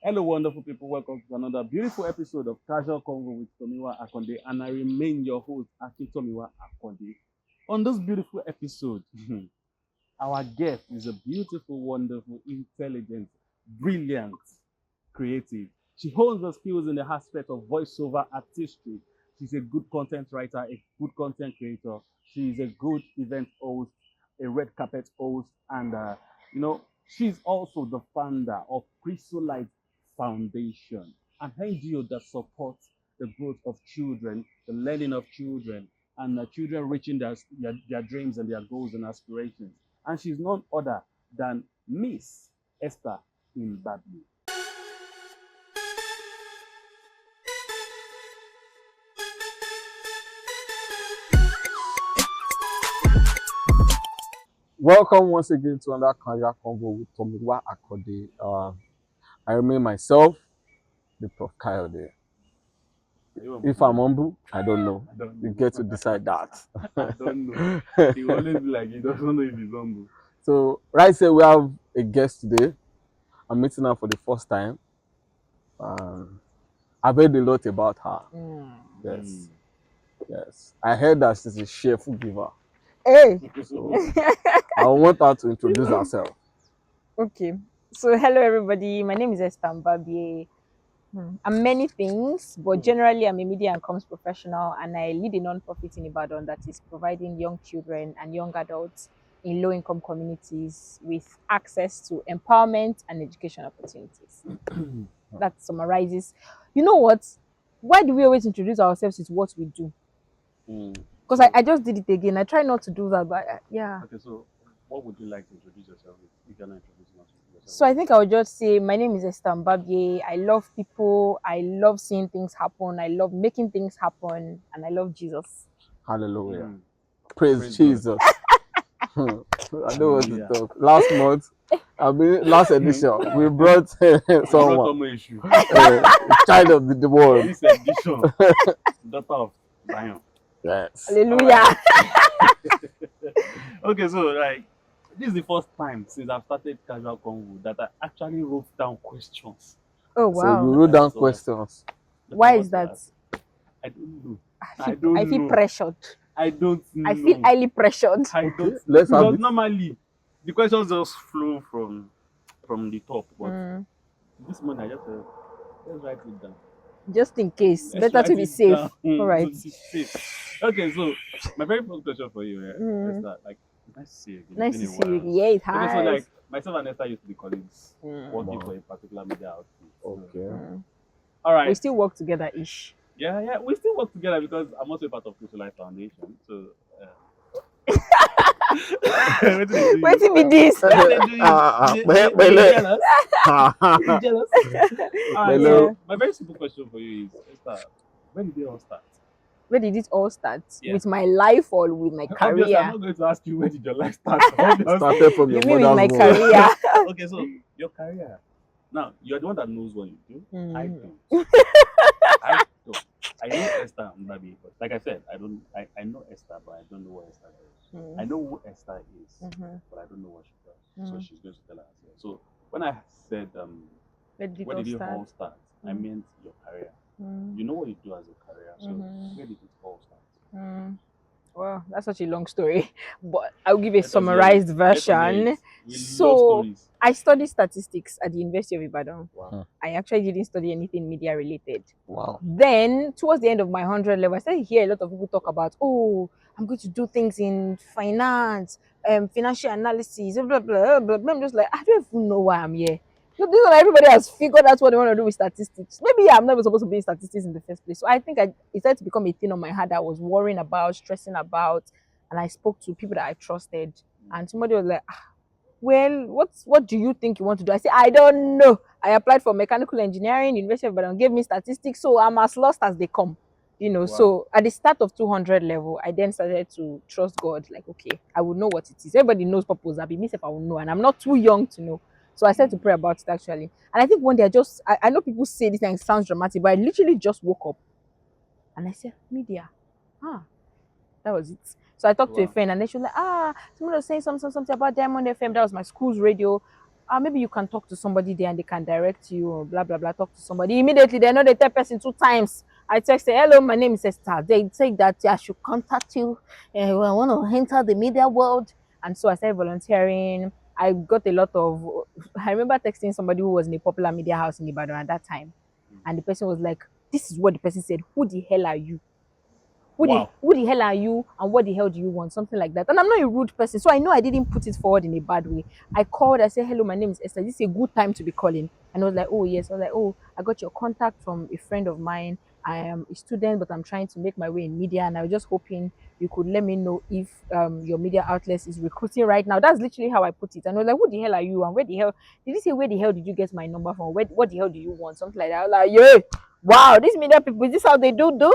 Hello, wonderful people. Welcome to another beautiful episode of Casual Convo with Tomiwa Akande, and I remain your host, Tomiwa Akande. On this beautiful episode, our guest is a beautiful, wonderful, intelligent, brilliant, creative. She holds the skills in the aspect of voiceover artistry. She's a good content writer, a good content creator. She is a good event host, a red carpet host, and she's also the founder of Chrysolite Foundation, an NGO that supports the growth of children, the learning of children, and children reaching their dreams and their goals and aspirations. And she's none other than Miss Esther Mbabie. Welcome once again to another Casual Convo with Tomiwa Akande. I remain myself, the Prof. Kayode. If I'm humble, I don't know. You get to decide that. I don't know. He will always be like, he doesn't know if he's humble. So, right here we have a guest today. I'm meeting her for the first time. I've heard a lot about her. Yes. I heard that she's a cheerful giver. Hey. So, I want her to introduce herself. Okay. So hello everybody. My name is Esther Mbabie. I'm many things, but generally I'm a media and comms professional, and I lead a non-profit in Ibadan that is providing young children and young adults in low-income communities with access to empowerment and education opportunities. That summarizes. You know what? Why do we always introduce ourselves with what we do? Because I just did it again. I try not to do that, but yeah. Okay, so what would you like to introduce yourself with? If you're not introducing yourself. So I think I would just say my name is Esther Mbabie. I love people. I love seeing things happen. I love making things happen, and I love Jesus. Hallelujah. Praise Jesus. I know what to talk. Last month, last edition, we brought someone, child of the world. This edition, daughter of Zion. Yes. Hallelujah. Okay, so this is the first time since I've started Casual Convo that I actually wrote down questions. Oh wow. So you wrote down questions. Why is that? I don't know. I feel pressured. I don't know. I feel highly pressured. I don't. Let's have Because it. normally the questions just flow from the top, but this morning I just let's write it down. Just in case. Let's Better to write be it safe. down. All right. To be safe. Okay, so my very first question for you is that nice to see you again. Nice It's to been see a you. while. Yeah, it Okay, so has. myself and Esther used to be colleagues working for a particular media outfit. Okay. All right. We still work together ish. Yeah, we still work together because I'm also a part of Chrysolite Foundation. So Waiting with this. Jealous? Alright, so my very simple question for you is Esther, when did it all start? Where did it all start? Yeah. With my life or with my Obviously, career? I'm not going to ask you where did your life start. Started from You your mean with my mother's womb. career? Okay, so your career. Now, you're the one that knows what you do. I don't. I know Esther Mbabie, but like I said, I know Esther, but I don't know what Esther does. I know who Esther is, but I don't know what she does. So she's going to tell us. So when I said Where did where did it it all start? I meant your career. You know what you do as a career. So where did it all start? Well, that's such a long story, but I'll give a summarized version. So I studied statistics at the University of Ibadan. Wow. I actually didn't study anything media related. Wow. Then towards the end of my 100 level, I started to hear a lot of people talk about, oh, I'm going to do things in finance, financial analysis, blah, blah, blah, blah. I'm just like, I don't even know why I'm here. So this is when everybody has figured out what they want to do with statistics. Maybe I'm never supposed to be in statistics in the first place. So I think it started to become a thing on my head that I was worrying about, stressing about. And I spoke to people that I trusted. And somebody was like, well, what do you think you want to do? I said, I don't know. I applied for mechanical engineering, University of Ibadan gave me statistics. So I'm as lost as they come. Wow. So at the start of 200 level, I then started to trust God. Like, okay, I will know what it is. Everybody knows purpose. I'll be missed if I will know. And I'm not too young to know. So I started to pray about it actually. And I think one day I know people say this and it sounds dramatic, but I literally just woke up and I said, media. That was it. So I talked to a friend and then she was like, someone was saying something about Diamond FM. That was my school's radio. maybe you can talk to somebody there and they can direct you or blah blah blah. Talk to somebody immediately. They know the third person 2 times. I texted, hello, my name is Esther. They say that I should contact you. I want to enter the media world, and so I started volunteering. I got a lot of. I remember texting somebody who was in a popular media house in Ibadan at that time, and the person was like, "This is what the person said. Who the hell are you? Wow. Who the hell are you and what the hell do you want?" Something like that. And I'm not a rude person, so I know I didn't put it forward in a bad way. I called, I said, hello, my name is Esther. This is a good time to be calling. And I was like, oh yes. I was like, oh, I got your contact from a friend of mine. I am a student, but I'm trying to make my way in media, and I was just hoping you could let me know if your media outlet is recruiting right now. That's literally how I put it. And I was like, who the hell are you? And where the hell did you say, where the hell did you get my number from? What the hell do you want? Something like that. I was like, yeah, wow, these media people, is this how they do?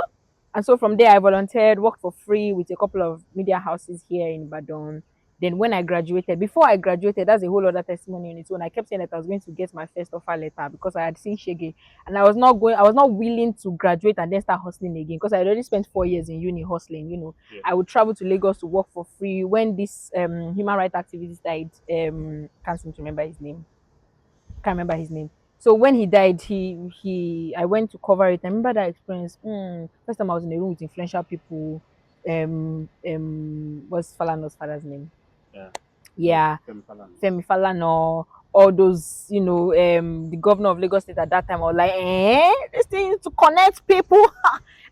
And so from there, I volunteered, worked for free with a couple of media houses here in Badon. Then when I graduated, before I graduated, that's a whole other testimony on its own. I kept saying that I was going to get my first offer letter because I had seen Shege, and I was not willing to graduate and then start hustling again because I had already spent 4 years in uni hustling. Yeah. I would travel to Lagos to work for free. When this human rights activist died, can't seem to remember his name. Can't remember his name. So when he died, I went to cover it. I remember that experience. First time I was in a room with influential people. What's Falano's father's name? Yeah. Femi Falana, all those, the governor of Lagos State at that time. I was like, this thing is to connect people.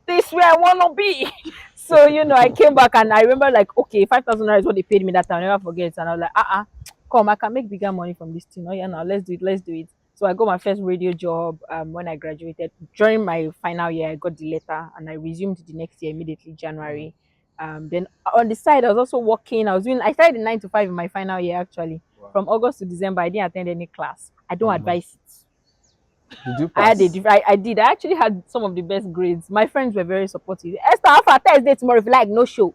This is where I wanna be. So, I came back and I remember like, okay, 5,000 naira is what they paid me that time. I'll never forget. And I was like, come, I can make bigger money from this thing. Oh yeah, now let's do it. So I got my first radio job when I graduated. During my final year, I got the letter and I resumed the next year immediately, January. Then on the side, I was also working. I started in 9 to 5 in my final year actually. Wow. From August to December, I didn't attend any class. I don't advise it. Did you I pass? I did. I actually had some of the best grades. My friends were very supportive. Esther, after Thursday tomorrow, if you like, no show.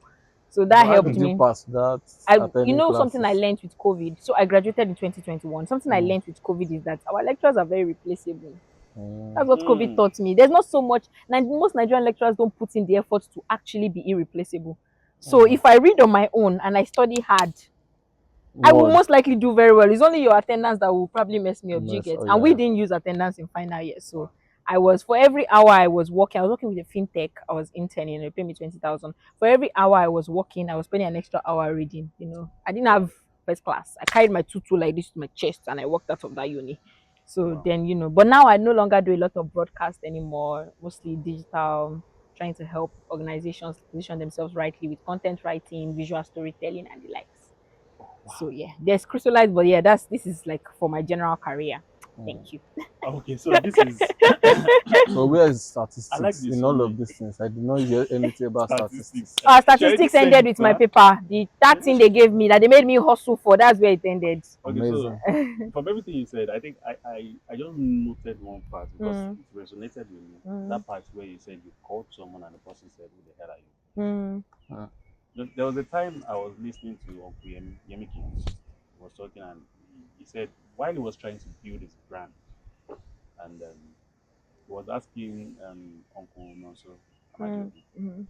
So that How helped did me. you pass that? Something I learned with COVID. So I graduated in 2021. Something I learned with COVID is that our lecturers are very replaceable. That's what COVID taught me. There's not so much. Most Nigerian lecturers don't put in the effort to actually be irreplaceable. So if I read on my own and I study hard, I will most likely do very well. It's only your attendance that will probably mess me up. And we didn't use attendance in final year. So for every hour I was working with a fintech. I was interning. They paid me 20,000. For every hour I was working, I was spending an extra hour reading. I didn't have first class. I carried my tutu like this to my chest and I walked out of that uni. So then, but now I no longer do a lot of broadcast anymore, mostly digital, trying to help organizations position themselves rightly with content writing, visual storytelling, and the likes. Wow. So yeah, there's crystallized, but yeah, this is like for my general career. Thank you. Okay, so this is So where is statistics this in all of these things? I did not hear anything about statistics. Statistics ended with my paper. That thing they gave me that they made me hustle for, that's where it ended. Okay, Amazing. So from everything you said, I think I just noted one part because it resonated with me. That part where you said you called someone and the person said, "Who the hell are you?" There was a time I was listening to Uncle Yemi Kings. He was talking and he said while he was trying to build his brand and he was asking Uncle Nonso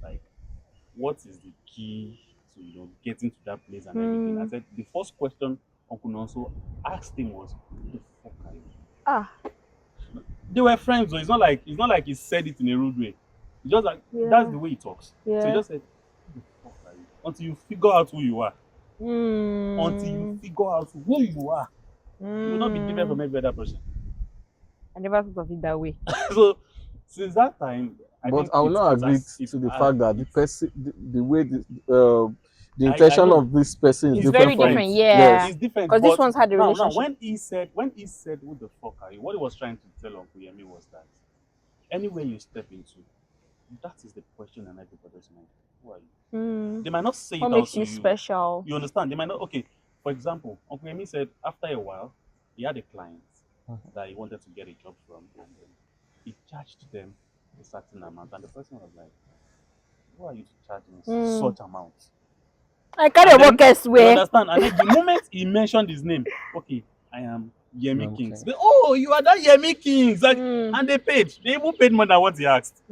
like, what is the key to getting to that place and everything. I said the first question Uncle Nonso asked him was, "Who the fuck are you?" They were friends, so it's not like he said it in a rude way. It's just like that's the way he talks. So he just said, "Who the fuck are you?" Until you figure out who you are. Until you figure out who you are, you will not be different from every other person. I never thought of it that way. So since that time, I will not agree to the fact that the person, the way the intention of this person is different. Very different, yeah. It's different because this one's had a relationship. Now, when he said, "Who the fuck are you?" What he was trying to tell Uncle Yemi was that anywhere you step into, that is the question in everybody's mind. Who are you? They might not say it out to you. What makes you special? You understand? They might not. Okay, for example, Uncle Yemi said after a while, he had a client that he wanted to get a job from, and he charged them a certain amount, and the person was like, "Who are you to charge me such amount?" I can't work elsewhere. You understand? And then the moment he mentioned his name, okay, I am Yemi Kings. They, "Oh, you are that Yemi Kings!" Like, and they paid. They even paid more than what he asked.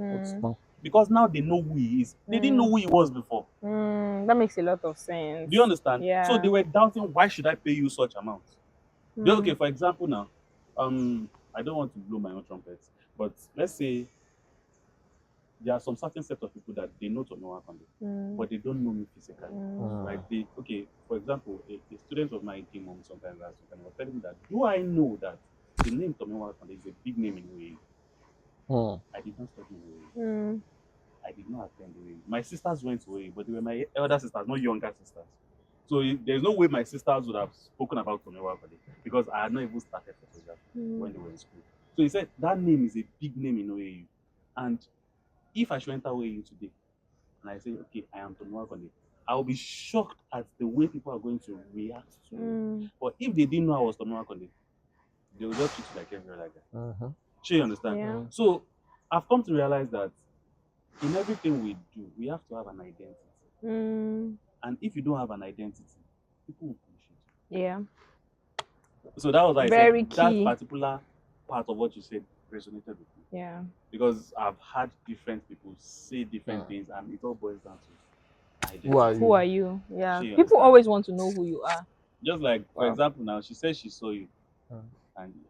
Because now they know who he is. They didn't know who he was before. That makes a lot of sense. Do you understand? Yeah. So they were doubting, why should I pay you such amount? Okay, for example now, I don't want to blow my own trumpet, but let's say there are some certain set of people that they know Tomiwa Akande, but they don't know me physically. Right? They okay, for example, a student of mine came home sometimes last week and was telling me that do I know that the name Tomiwa Akande is a big name in OAU? I did not study in OAU. I did not attend OAU. My sisters went to OAU, but they were my elder sisters, not younger sisters. So there's no way my sisters would have spoken about Tomiwa Akande because I had not even started photography when they were in school. So he said that name is a big name in OAU. And if I should enter OAU today and I say, okay, I am Tomiwa Akande, I'll be shocked at the way people are going to react to me. But if they didn't know I was Tomiwa Akande, they would just treat you like every other guy. Sure, you understand? Yeah. So I've come to realize that in everything we do, we have to have an identity. And if you don't have an identity, people will push it. Yeah. So that was why I Very said key. that particular part of what you said resonated with me. Yeah. Because I've had different people say different things, and it all boils down to identity. Who are you? Yeah. She People understand. always want to know who you are. Just like, for example, now she says she saw you,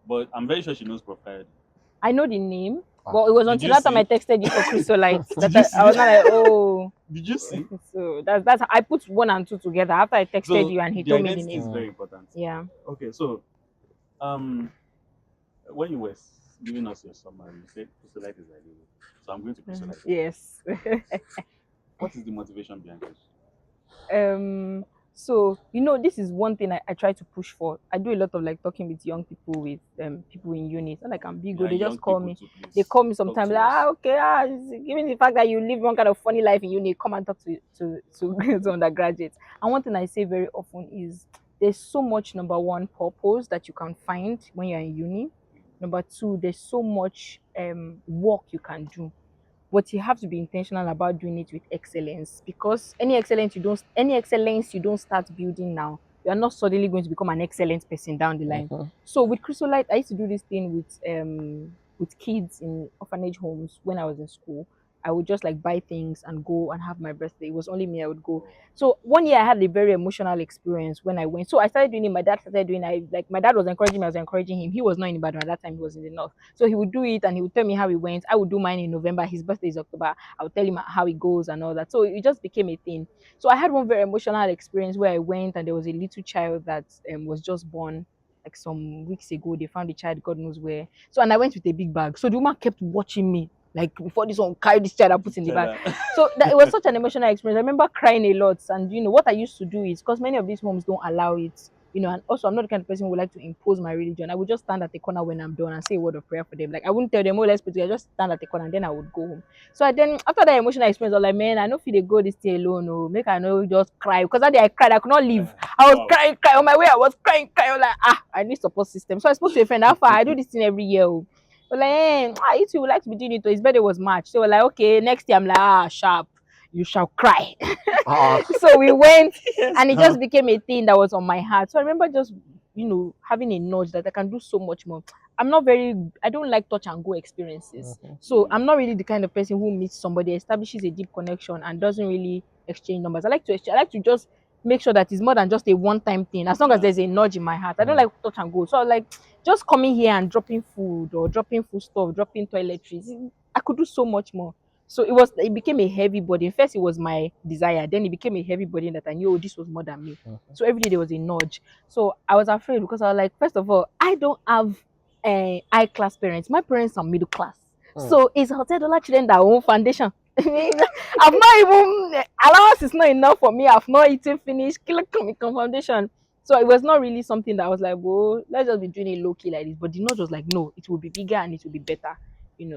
but I'm very sure she knows Prof. Coyote. I know the name, but it was Did until you that time see? I texted you for Chrysolite Did that you I was see? not like, oh. Did you see? So that's I put 1 and 2 together after I texted So you and he the told me the identity is name. very important. Yeah. Okay, so when you were giving us your summary, you said Chrysolite is ideal. So I'm going to Chrysolite. Yes. What is the motivation behind this? So this is one thing I try to push for. I do a lot of like talking with young people, with people in uni. It's not like I'm big, Yeah, they young just call people me. too, please. They call me Talk sometimes to like, us. okay, given the fact that you live one kind of funny life in uni, come and talk to undergraduates. And one thing I say very often is there's so much, number one, purpose that you can find when you're in uni. Number two, there's so much work you can do. But you have to be intentional about doing it with excellence, because any excellence you don't start building now, you are not suddenly going to become an excellent person down the line. So with Chrysolite, I used to do this thing with kids in orphanage homes when I was in school. I would just like buy things and go and have my birthday. It was only me I would go. So one year I had a very emotional experience when I went. So I started doing it. My dad started doing it. My dad was encouraging me. I was encouraging him. He was not in Ibadan at that time. He was in the north. So he would do it and he would tell me how he went. I would do mine in November. His birthday is October. I would tell him how it goes and all that. So it just became a thing. So I had one very emotional experience where I went and there was a little child that was just born like some weeks ago. They found the child, God knows where. So and I went with a big bag. So the woman kept watching me. Like before this one carry this child and put in the bag. So it was such an emotional experience. I remember crying a lot. And what I used to do is, because many of these homes don't allow it, and also I'm not the kind of person who would like to impose my religion. I would just stand at the corner when I'm done and say a word of prayer for them. Like I wouldn't tell them, oh, let's pray together. I just stand at the corner and then I would go home. So then after that emotional experience, I was like, man, I know if they go this day alone, oh, make I know just cry. Because that day I cried, I could not leave. I was crying on my way. I was crying. I was like, I need support system. So I spoke to a friend. How far I do this thing every year. Oh. But like, you two would like to be doing it. His birthday was March. So we're like, okay, next year I'm like, sharp. You shall cry. So we went and it just became a thing that was on my heart. So I remember just, having a nudge that I can do so much more. I don't like touch and go experiences. So I'm not really the kind of person who meets somebody, establishes a deep connection and doesn't really exchange numbers. I like to just make sure that it's more than just a one-time thing. As long as there's a nudge in my heart. I don't like touch and go. So I was like, just coming here and dropping food or dropping food stuff, dropping toiletries. I could do so much more. So it became a heavy burden. First, it was my desire. Then it became a heavy burden that I knew, this was more than me. So every day there was a nudge. So I was afraid because I was like, first of all, I don't have high class parents. My parents are middle class. So it's hotel dollar children that own foundation. I've not even allowance is not enough for me. I've not eaten finished. Killer foundation. So it was not really something that I was like, well, let's just be doing it low key like this. But the nudge was like, no, it will be bigger and it will be better.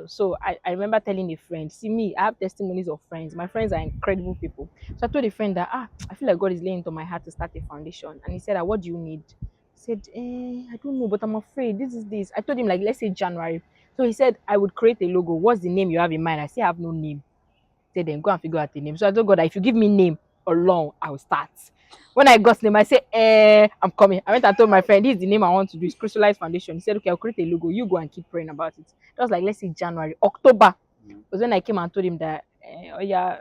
So I remember telling a friend, see me, I have testimonies of friends. My friends are incredible people. So I told a friend that, I feel like God is laying into my heart to start a foundation. And he said, what do you need? I said, I don't know, but I'm afraid this is this. I told him, like, let's say January. So he said, I would create a logo. What's the name you have in mind? I say, I have no name. He said, then go and figure out the name. So I told God that if you give me name alone, I'll start. When I got name, I said, I'm coming. I went and told my friend, this is the name I want to do. It's Crystallized Foundation. He said, okay, I'll create a logo. You go and keep praying about it. That was like, let's say January. October was when I came and told him that, oh yeah,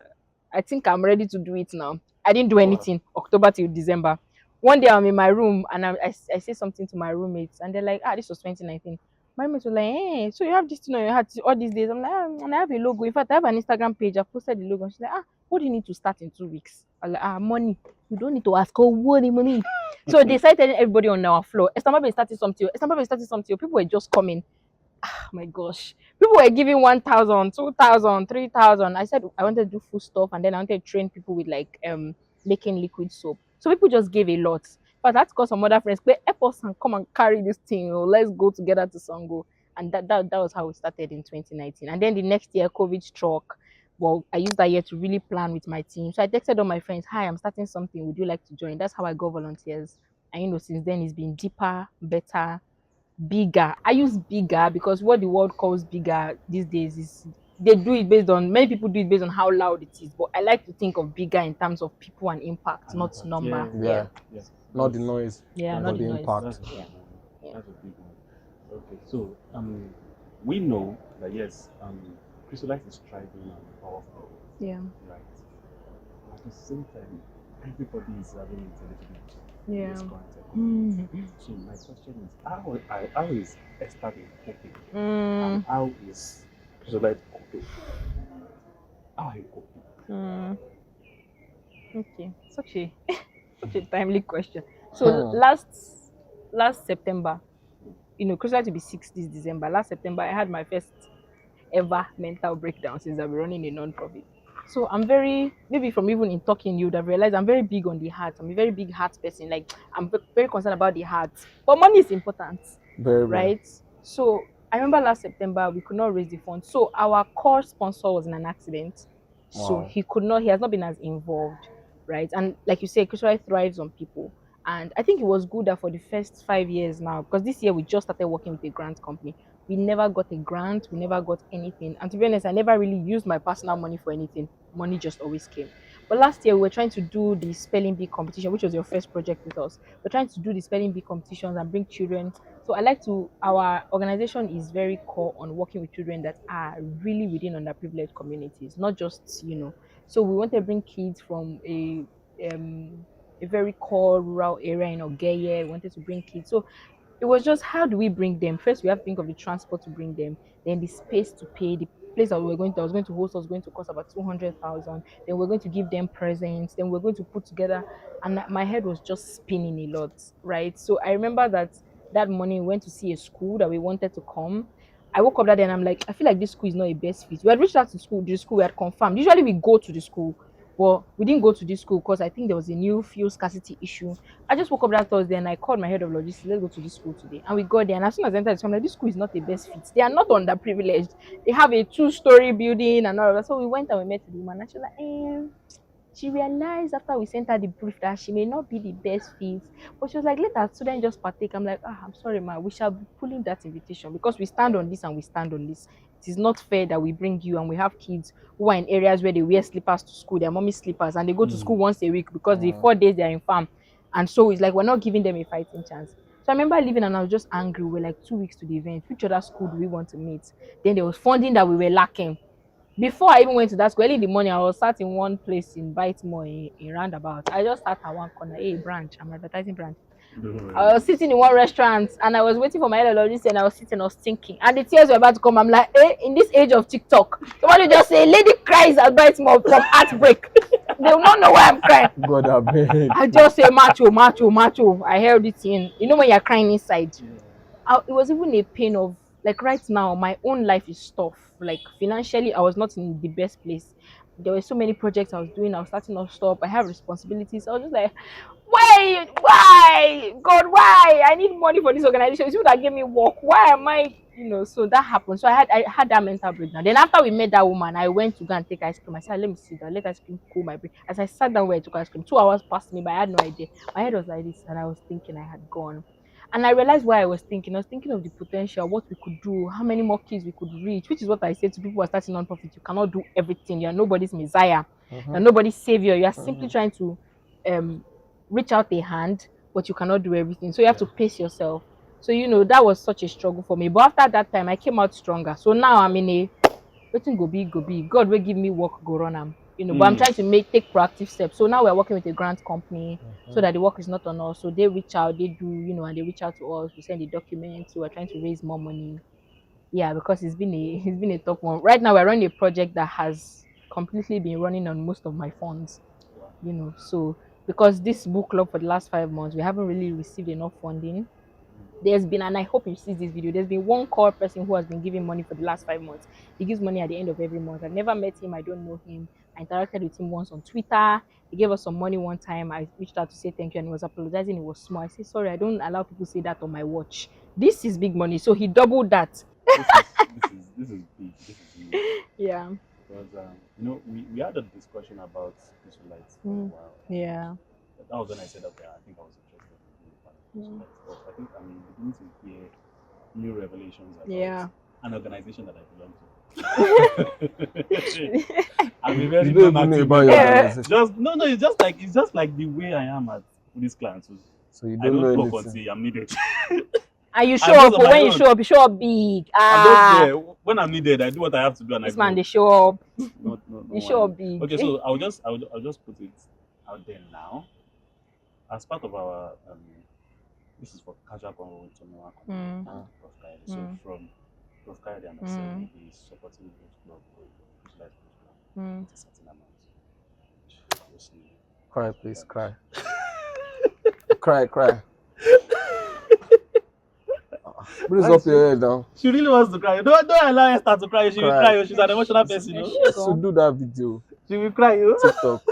I think I'm ready to do it now. I didn't do anything. October till December. one day I'm in my room and I say something to my roommates and they're like, this was 2019. My roommates were like, hey, so you have this thing on your hat all these days. I'm like, and I have a logo. In fact, I have an Instagram page. I posted the logo. She's like, what do you need to start in 2 weeks? I'm like, money. You don't need to ask, what the money? So they started telling everybody on our floor, Esther Mbabie started something. Esther Mbabie started something. People were just coming. Oh my gosh. People were giving 1,000, 2,000, 3,000. I said I wanted to do food stuff and then I wanted to train people with like making liquid soap. So people just gave a lot. But that's because some other friends play help us and come and carry this thing. Oh, let's go together to Sango. And that was how we started in 2019. And then the next year, COVID struck. Well, I used that year to really plan with my team. So I texted all my friends, hi, I'm starting something. Would you like to join? That's how I got volunteers. And since then it's been deeper, better, bigger. I use bigger because what the world calls bigger these days is they do it based on many people do it based on how loud it is. But I like to think of bigger in terms of people and impact, not number. Yeah. Yeah. Not the noise. Yeah, but not the the noise. impact. That's a big Yeah. one. That's a big one. Okay, so we know that yes, Chrysolite is thriving and powerful, Yeah. right? At the same time, everybody is having it a little bit Yeah. in this current So my question is, how is Esther been coping? And how is Chrysolite coping? How are you coping? Okay. Such a timely question. So last September, Christmas to be 6 this December. Last September, I had my first ever mental breakdown since I've been running a non-profit. So I'm maybe from even in talking, you would have realized I'm very big on the heart. I'm a very big heart person. Like I'm very concerned about the heart. But money is important, Very, right? So I remember last September we could not raise the funds. So our core sponsor was in an accident. So Wow. he has not been as involved, right? And like you say, Kushrai thrives on people. And I think it was good that for the first 5 years now, because this year we just started working with a grant company. We never got a grant, we never got anything. And to be honest, I never really used my personal money for anything. Money just always came. But last year we were trying to do the spelling bee competition, which was your first project with us. We're trying to do the spelling bee competitions and bring children. So our organization is very core on working with children that are really within underprivileged communities, not just, So we want to bring kids from a very core rural area in Ogeye. We wanted to bring kids. So it was just how do we bring them? First, we have to think of the transport to bring them, then the space to pay, the place that was going to host was going to cost about 200,000. Then we're going to give them presents. Then we're going to put together, and my head was just spinning a lot, right? So I remember that morning we went to see a school that we wanted to come. I woke up that day and I'm like, I feel like this school is not a best fit. We had reached out to the school, we had confirmed. Usually we go to the school, but we didn't go to this school because I think there was a new fuel scarcity issue. I just woke up that Thursday and I called my head of logistics, let's go to this school today. And we got there. And as soon as I entered the school, I'm like, this school is not the best fit. They are not underprivileged. They have a 2-story building and all of that. So we went and we met the woman and she was like, she realized after we sent her the brief that she may not be the best fit. But she was like, let our student just partake. I'm like, I'm sorry, ma. We shall be pulling that invitation because we stand on this and we stand on this. It is not fair that we bring you and we have kids who are in areas where they wear slippers to school, their mommy slippers, and they go to school once a week because the 4 days they are in farm. And so it's like we're not giving them a fighting chance. So I remember leaving and I was just angry. We're like 2 weeks to the event. Which other school do we want to meet? Then there was funding that we were lacking. Before I even went to that school, early in the morning, I was sat in one place in Baltimore in Roundabout. I just sat at one corner, hey, branch, I'm advertising branch. I was sitting in one restaurant and I was waiting for my ideologist and I was sitting, I was thinking. And the tears were about to come. I'm like, in this age of TikTok, somebody just say, lady cries at Baltimore from heartbreak. They will not know why I'm crying. God, I beg. I just say, macho, macho, macho. I held it in. You know when you're crying inside? It was even a pain of, like right now, my own life is tough. Like financially, I was not in the best place. There were so many projects I was doing. I was starting off stop. I have responsibilities. I was just like, why, God, why? I need money for this organization. It's you that gave me work. Why am I, So that happened. So I had that mental breakdown. Then after we met that woman, I went to go and take ice cream. I said, let me sit down. Let ice cream cool my brain. As I sat down where I took ice cream, 2 hours passed me, but I had no idea. My head was like this, and I was thinking I had gone. And I realized why I was thinking. I was thinking of the potential, what we could do, how many more kids we could reach, which is what I say to people who are starting non-profit. You cannot do everything. You are nobody's messiah. You're nobody's savior. You are simply trying to reach out a hand, but you cannot do everything. So you have to pace yourself. So, that was such a struggle for me. But after that time, I came out stronger. So now I'm in a, waiting go big, go big. God will give me work, go run am. you know. But I'm trying to take proactive steps. So now we're working with a grant company so that the work is not on us. So they reach out, they do, you know, and they reach out to us. We send the documents. So we're trying to raise more money. Yeah, because it's been a tough one. Right now we're running a project that has completely been running on most of my funds, you know. So because this book club for the last 5 months, we haven't really received enough funding. There's been, and I hope you see this video, there's been one core person who has been giving money for the last 5 months. He gives money at the end of every month. I've never met him, I don't know him. I interacted with him once on Twitter. He gave us some money one time. I reached out to say thank you, and he was apologizing. It was small. I said, sorry, I don't allow people to say that on my watch. This is big money. So he doubled that. This is big. This is big. Yeah. Because you know, we had a discussion about Israelites for a while. Yeah. That was when I said, okay, I think I was interested in being part of Israelites. But I think I'm beginning to hear new revelations about an organization that I belong to. I'm a very normative about your organization. It's just like the way I am at this client. So you I don't know don't talk anything. until I'm needed. And you show up, but when you show up big. When I'm needed, I do what I have to do, and this I man, go. they show up. No, You show up big. Okay, so I'll just put it out there now. As part of our this is for casual convo with Tomiwa Akande and Prof. Kaide. So from Prof. Kaide and myself, is supporting the club with Israelite club. It's a certain amount. Obviously. Cry, please, cry. cry. Please up your head now. She really wants to cry. Don't allow Esther to cry. She will cry. She's an emotional person. So do that video. She will cry. TikTok.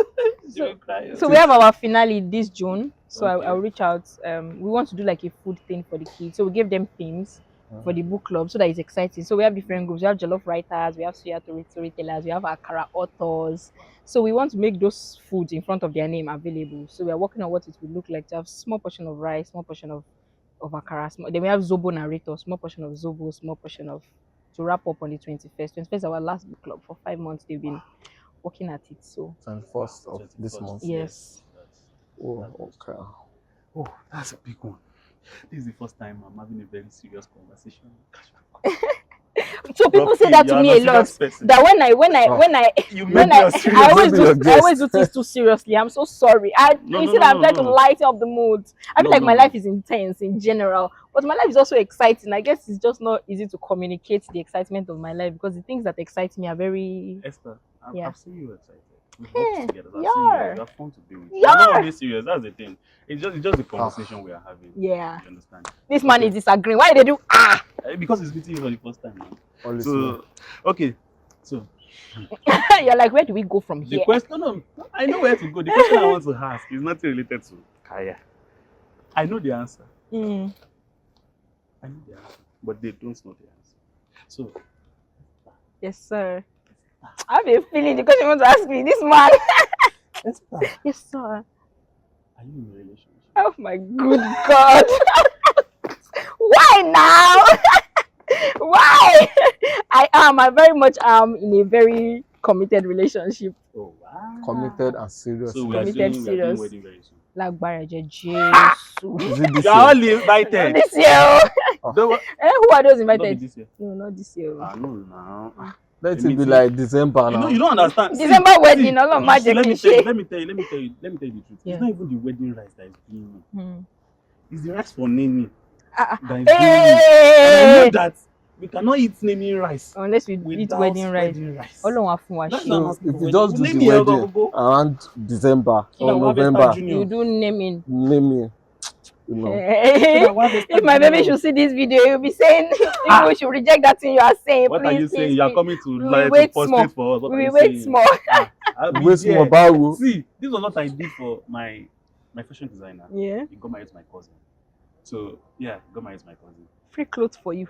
She will cry. So we have our finale this June. So I'll reach out. We want to do like a food thing for the kids. So we give them themes for the book club so that it's exciting. So we have different groups. We have jollof writers, we have suya storytellers, we have akara authors. So we want to make those foods in front of their name available. So we are working on what it will look like to have small portion of rice, small portion of akara. Then we have zobo narrator, small portion of zobo, small portion of, to wrap up on the 21st. 21st is our last book club. For 5 months they've been working at it. So 21st of this month. Yes. Oh, okay. Oh, that's a big one. This is the first time I'm having a very serious conversation. So people say that to me a lot. That I always do things too seriously. I'm so sorry. I'm trying to lighten up the mood. I feel like my life is intense in general, but my life is also exciting. I guess it's just not easy to communicate the excitement of my life because the things that excite me are very. Esther, I've seen you excited. We've worked together. I've seen you. You're fun to be with. You're not always serious. That's the thing. It's just the conversation we are having. Yeah. You understand? This man is disagreeing. Why did they do Because he's meeting you for the first time now. So okay. So you're like, where do we go from here? The question, no, I know where to go. The question I want to ask is not related to Kaya. I know the answer. I know the answer, but they don't know the answer. So yes, sir. I have a feeling the question you want to ask me. This man. Esther. Yes, sir. Are you in a relationship? Oh my good God. Why now? Why? I very much am in a very committed relationship. Oh wow. Committed and serious. So we are doing wedding very soon. Like Jesus. Is it this You are all invited. This year. Who are those invited? This year? No, not this year. No, now. Let it be like December now. You don't understand. December wedding, all of magic. Let me tell you the truth. Yeah. It's not even the wedding rice that is doing me. It's the rice for naming. That is doing me. And I know that we cannot eat naming rice unless we eat wedding rice. So if you just do the wedding around December or November, you do naming. You know. If my baby should see this video, you'll be saying people should reject that thing you are saying. What please, are you saying? Please, you are coming to post for us. We wait small. Wait small. See, this was what I did for my fashion designer. Yeah. He got married to my cousin. So yeah, he got married to my cousin. Free clothes for you.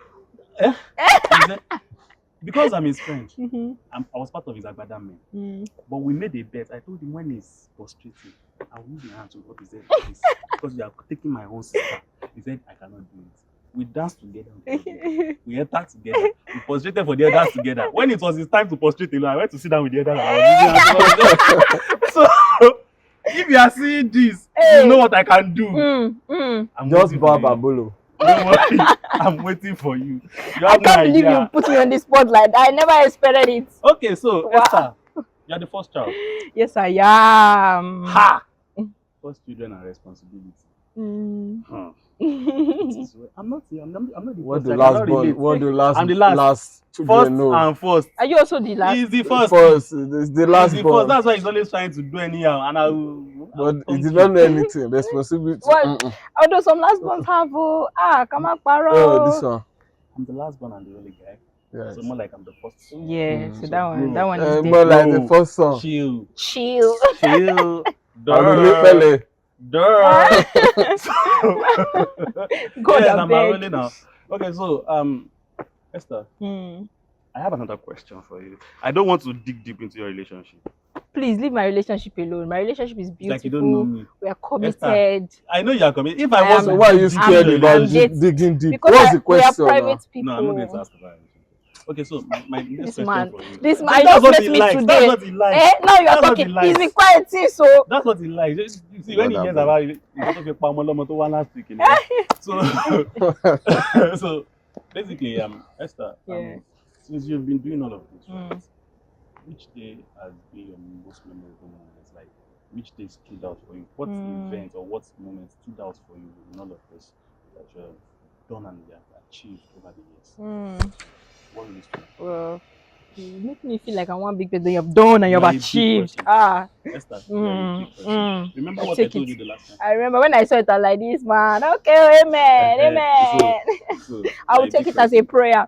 Because I'm his friend, I was part of his agbada men. But we made a bet. I told him when he's prostrating, I will move the hand to what he said like this. Because you are taking my own sister. He said, I cannot do it. We danced together. We entered together. We prostrated for the others together. When it was his time to prostrate alone, I went to sit down with the others. So if you are seeing this, you know what I can do. I'm just Bababolo. Don't worry, I'm waiting for you. I can't believe you put me on the spot like that. I never expected it. Okay, so Esther, You're the first child. Yes, I am. Ha! First children and responsibility. Mm. Huh. It is well. I'm not the What first. the I last cannot born? relate. What the last? I'm the last. Last First children know. and first. Are you also the last? He's the first. First, it's the last He's the born. first. That's why he's always trying to do anyhow. And But he did not know anything. Responsibility. What? Although some last ones have come on, paro. Oh, this one. I'm the last born and the only guy. Yes. So more like I'm the first. Yeah, so So that one is More like the Bro, first song. Chill. chill. Chill. Arole Pele. Duh. God, yes, I I'm beg. rolling now. Okay, so Esther, Hmm. I have another question for you. I don't want to dig deep into your relationship. Please leave my relationship alone. My relationship is It's beautiful. like you don't know me. We are committed. I know you are committed. If I I was, am- So why are you dig scared deep about I'm dating- digging deep? Because What's the we are question? private people. No, I'm not going to ask about it. Okay, so my next This question man, for you. this man, That's I just what met he me likes. today. That's what he likes. Now you are That's what talking. he likes. He's been quiet since, so That's what he likes. You see, when he God, hears I about it, he's also a Pamolomo to one last week. You know? So basically, Esther, Yeah. since you've been doing all of this, right, Mm. which day has been your most memorable moment? Like, which day stood out for you? What Mm. event or what moment stood out for you in all of this that you have done and you have achieved over the years? What really stood out? Well, you make me feel like I want big things that you have done and you You have are a big achieved. person. Esther, you are a big person. Mm. Remember I what I take told it. you the last time? I remember when I saw it, I was like this, man. Okay, amen, amen. So, I you are will a take big it as a person. prayer.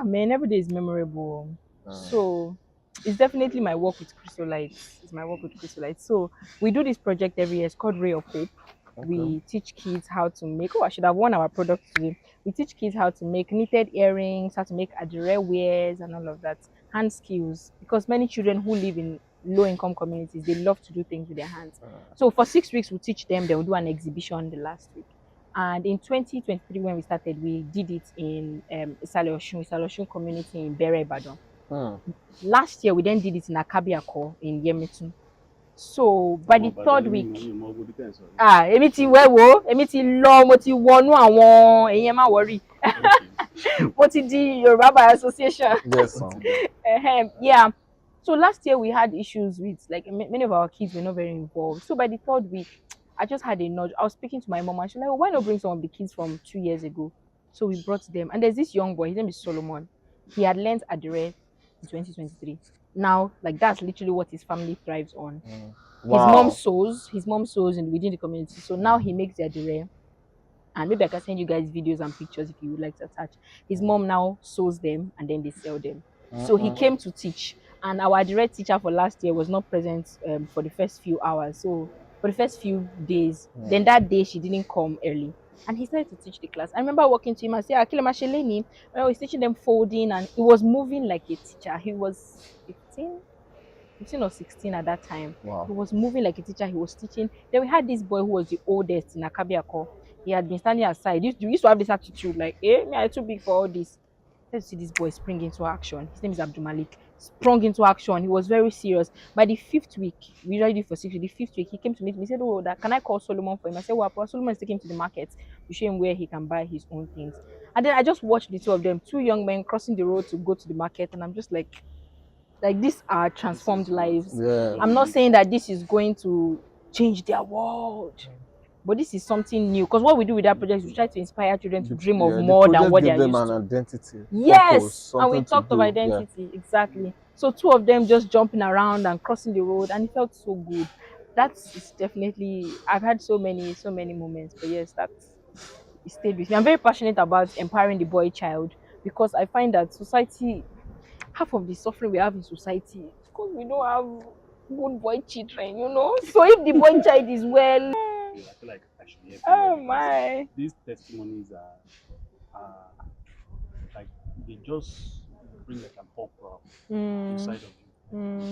Man, every day is memorable. So it's definitely my work with Chrysolites. It's my work with Chrysolites. So we do this project every year. It's called Ray of Hope. We teach kids how to make. Oh, I should have won our product today. We teach kids how to make knitted earrings, how to make adire wares, and all of that. Hand skills, because many children who live in low-income communities, they love to do things with their hands. So for 6 weeks, we teach them. They will do an exhibition the last week. And in 2023, when we started, we did it in Isale-Osun community in Bere Ibadan. Last year, we then did it in Akabiako in Yemetun. So by the third week, èmi ti wẹ́wọ́, èmi ti lọ, mo ti wọnú àwọn èyàn má worry. Mo ti di Yoruba by association. Yes. Yeah. So last year we had issues with like many of our kids were not very involved. So by the third week, I just had a nudge. I was speaking to my mom and she was like, why not bring some of the kids from 2 years ago? So we brought them. And there's this young boy, his name is Solomon. He had learned adire in 2023. Now, like that's literally what his family thrives on. Wow. His mom sews within the community. So now he makes the adire. And maybe I can send you guys videos and pictures if you would like to attach. His mom now sews them and then they sell them. So he came to teach. And our direct teacher for last year was not present for the first few hours. So for the first few days, then that day she didn't come early. And he started to teach the class. I remember walking to him and saying, Akila Masheleni, when I was teaching them folding and he was moving like a teacher. He was 15 or 16 at that time. Wow. He was moving like a teacher. He was teaching. Then we had this boy who was the oldest in Akabiako. He had been standing aside. We used to have this attitude like, me, I'm too big for all this. Let's see this boy spring into action. His name is Abdul Malik. Sprung into action. He was very serious. By the 5th week, we usually do for 6 weeks. The 5th week, he came to meet me. He said, oh, can I call Solomon for him? I said, well, Solomon is taking him to the market. We show him where he can buy his own things. And then I just watched the two of them, two young men crossing the road to go to the market. And I'm just like these are transformed lives. Yeah. I'm not saying that this is going to change their world, but this is something new. Because what we do with that project is we try to inspire children to dream of more than what they are them used an to. identity. Yes, Purpose, and we something to talked of do. identity, exactly. So two of them just jumping around and crossing the road, and it felt so good. That's definitely, I've had so many moments, but yes, that it stayed with me. I'm very passionate about empowering the boy child because I find that society, half of the suffering we have in society is because we don't have good boy children, you know. So if the boy child is well, I feel like I should be oh because my, these testimonies are like they just bring like an opera inside of you.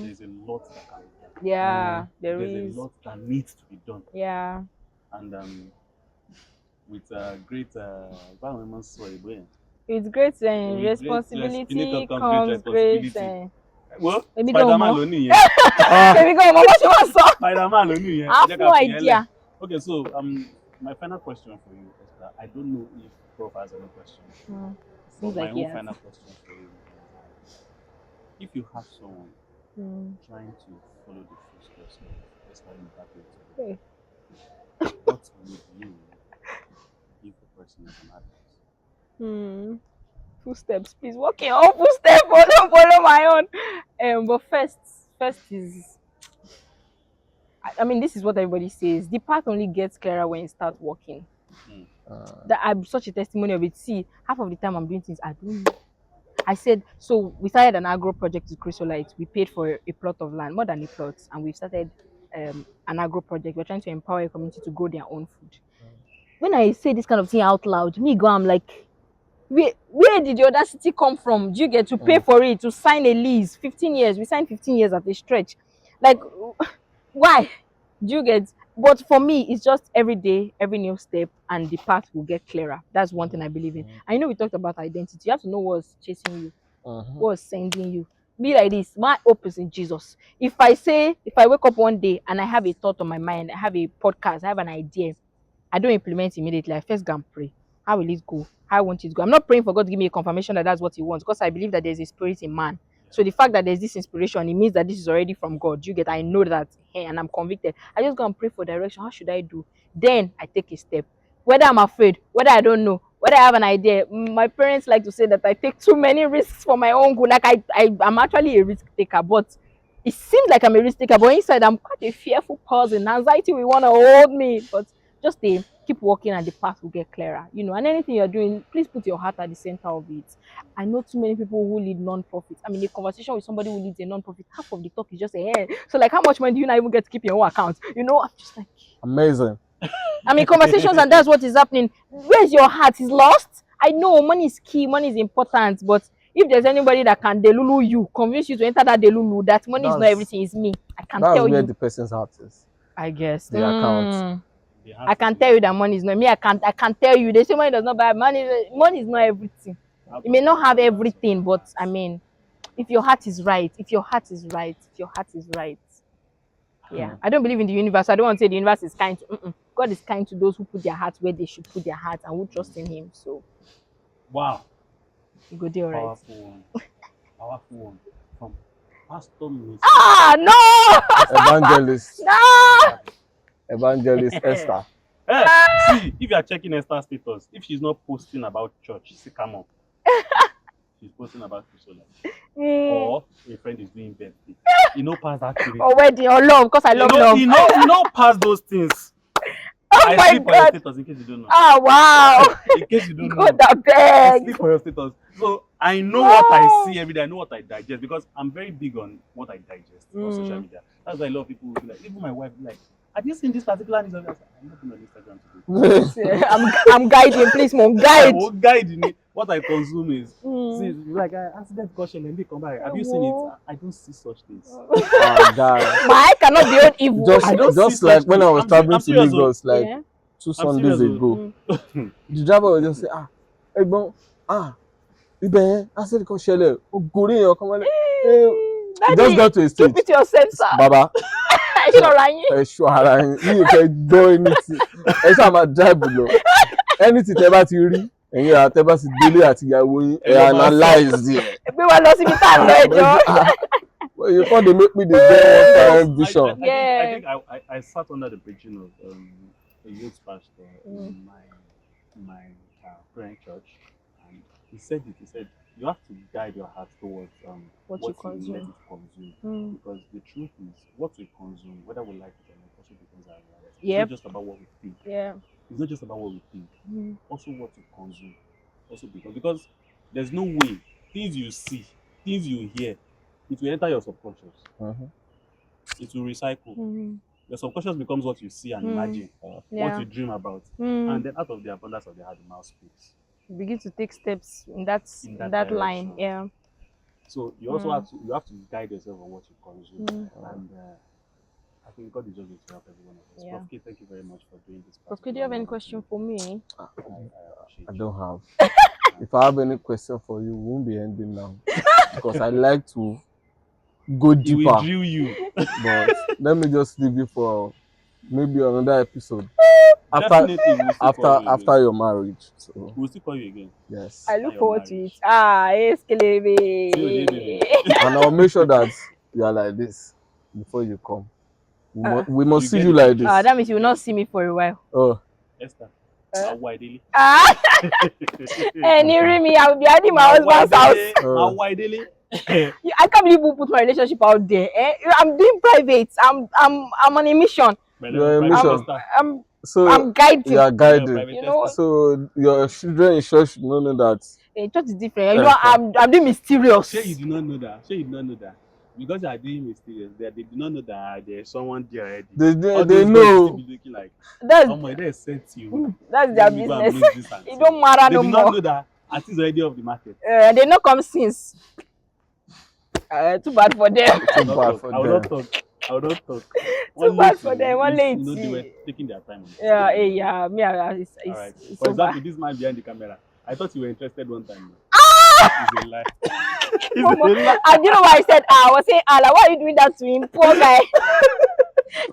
There's a lot that can be done. Yeah, There's is. a lot that needs to be done. Yeah. And with great With great responsibility comes great. Well, Maybe Spider-Man go lónìí more. Maybe go more. What you want to Spider-Man lónìí yẹn. I have no idea. Okay, so my final question for you is that I don't know if Prof has any question. Seems But like my yes. own final question for you is, if you have someone trying to follow the footsteps of Esther Mbabie. Hey. What would you give the person as an advice? Footsteps, please. Walk in all footsteps. Follow my own. But first is, I mean, this is what everybody says. The path only gets clearer when you start walking. That I'm such a testimony of it. See, half of the time I'm doing things I don't know. I said, so we started an agro project with Chrysolite. We paid for a plot of land, more than a plot, and we've started an agro project. We're trying to empower a community to grow their own food. When I say this kind of thing out loud, I'm like, where did the audacity come from? Do you get to pay for it, to sign a lease? 15 years. We signed 15 years at a stretch. Like, why? Do you get? But for me, it's just every day, every new step, and the path will get clearer. That's one thing I believe in. I know we talked about identity. You have to know what's chasing you, what's sending you. Be like this. My hope is in Jesus. If I wake up one day and I have a thought on my mind, I have a podcast, I have an idea, I don't implement immediately. I first go and pray. How will it go? How won't it go? I'm not praying for God to give me a confirmation that that's what He wants, because I believe that there's a spirit in man. So the fact that there's this inspiration, it means that this is already from God. You get? I know that, and I'm convicted. I just go and pray for direction. How should I do? Then I take a step. Whether I'm afraid, whether I don't know, whether I have an idea. My parents like to say that I take too many risks for my own good. Like I'm actually a risk taker, but it seems like I'm a risk taker. But inside, I'm quite a fearful person. Anxiety will want to hold me, but just keep walking and the path will get clearer, and anything you're doing, please put your heart at the center of it. I know too many people who lead non-profits. I mean, a conversation with somebody who leads a non-profit, half of the talk is just so like, how much money do you not even get to keep in your own account? I'm just like, amazing. I mean, conversations, and that's what is happening. Where's your heart? Is lost. I know money is key, money is important, but if there's anybody that can delulu you, convince you to enter that delulu, that money is not everything, is me. I can tell you. That's where the person's heart is. I guess. The account. I can tell you that money is not me. I can't tell you. They say money does not buy money. Money is not everything. You may not have everything, but I mean, if your heart is right, yeah. I don't believe in the universe. I don't want to say the universe is kind to. God is kind to those who put their hearts where they should put their hearts and who trust in Him. So, wow, you go there, right? Powerful one from Pastor Miss. No! Evangelist. No! Evangelist Esther. See, if you are checking Esther's status, if she's not posting about church, see, come on. She's posting about Chrysolite. Or a friend is doing birthday. Past that period. Or wedding or love, because I love love. You know past those things. Oh my sleep God. For your status in case you don't know. Oh wow. In case you don't know. God, I beg. I sleep for your status. So I know what I see every day. I know what I digest, because I'm very big on what I digest on social media. That's why a lot of people will be like, even my wife will be like, have you seen this particular news? I'm not going on Instagram today. I'm guiding, please, mom, guide. I will guide me. What I consume is, see, like I accident question and they come back. Have you seen it? I don't see such things. Oh, God. My eye cannot be on evil. Just like when I was traveling to Lagos, like 2 Sundays ago, the driver would just say, hey, bon, ibẹ̀ I said, "Come share come on." Just got to a stage. Keep it yourself, sir. Baba. Sure, you can do anything. Drive below. Anything tẹ́ bá ti rí, ẹ̀yin tẹ́ bá ti délé àti ìyàwó yín, analyze it. Gbé wa lọ síbi tá a lọ ẹjọ́. Well, you can't make me the day one vision. I think I sat under the preaching of a youth pastor in my parent church, and he said you have to guide your heart towards what you consume. Let it consume. Because the truth is, what we consume, whether we like it or not, also becomes our reality. It's not just about what we think. Yeah. It's not just about what we think. Also what we consume. Also because there's no way things you see, things you hear, it will enter your subconscious. It will recycle. Your subconscious becomes what you see and imagine, what you dream about, and then out of the abundance of the heart, the mouth speaks. You begin to take steps in that line. Yeah. So you also have to guide yourself on what you consume, and I think God is just going to help everyone of us. Yeah. Prof K, thank you very much for doing this. Prof K, do you have any question for me? I don't have. If I have any question for you, we won't be ending now, because I like to go deeper. He will drill you. But let me just leave you for maybe another episode after your marriage. So we'll still call you again. Yes. I look forward to it. Yes, Kelebe. And I'll make sure that you are like this before you come. We You must see get you the like picture. this. That means you will not see me for a while. Oh, Esther. Uh. Why daily? And you me, I will be hiding my husband's house. Why daily? I can't believe we put my relationship out there. I'm doing private. I'm on a mission. you're a mission. So I'm guiding. you are guiding. You know, So your children in church should not know that. church is different. You know, I'm doing mysterious. Sure, you do not know that. Sure, you do not know that. Because you are doing mysterious, they do not know that there's someone there already. They know. Be looking like, That's they sent you. their business. It don't matter no more. They do not know that artists already off the market. They not come since. Too bad for them. Too bad for I will them. not talk. Too bad for them. One lady. lady. They were taking their time. Yeah, yeah. Me, it's all right. it's For so example, bad. this man behind the camera. I thought you were interested one time. Ah! It's a lie. And you know why I said I was saying Allah, why are you doing that to him? Poor guy.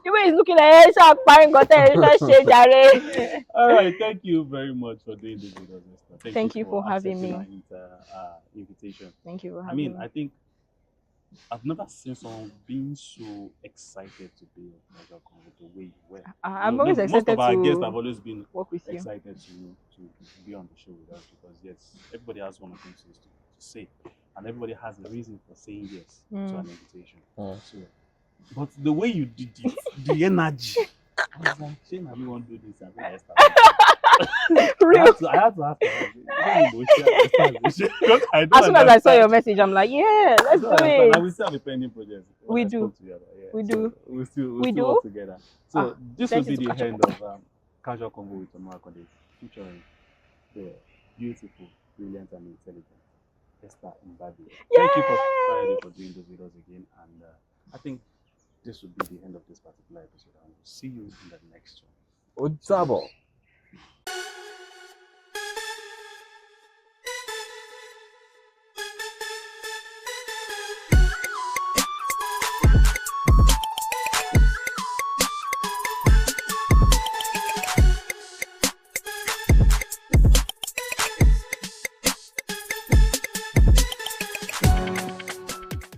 The way he's looking at it, sharp parent got a all right, thank you very much for doing this with us, Esther. Thank you for having me. Our invitation. Thank you for having me. I think I've never seen someone being so excited to be on Pleasure Convo the way you were. I'm always excited most of our to guests have always been work with you. excited to be on the show with us because yes, everybody has one or two things to say, and everybody has a reason for saying yes to an invitation. So, but the way you did it, the energy, I was like, Shane, I want to do this. I had to ask her. As soon as I saw your message, I'm like, yeah, let's do it. We still have a pending project. We do. We do. We still work together. So this will be the end of Casual Convo with Tomiwa Akande, featuring the beautiful, brilliant, and intelligent Esther Mbabie. Thank you for doing this with us again, and I think this will be the end of this particular episode. I will see you in the next one. Double.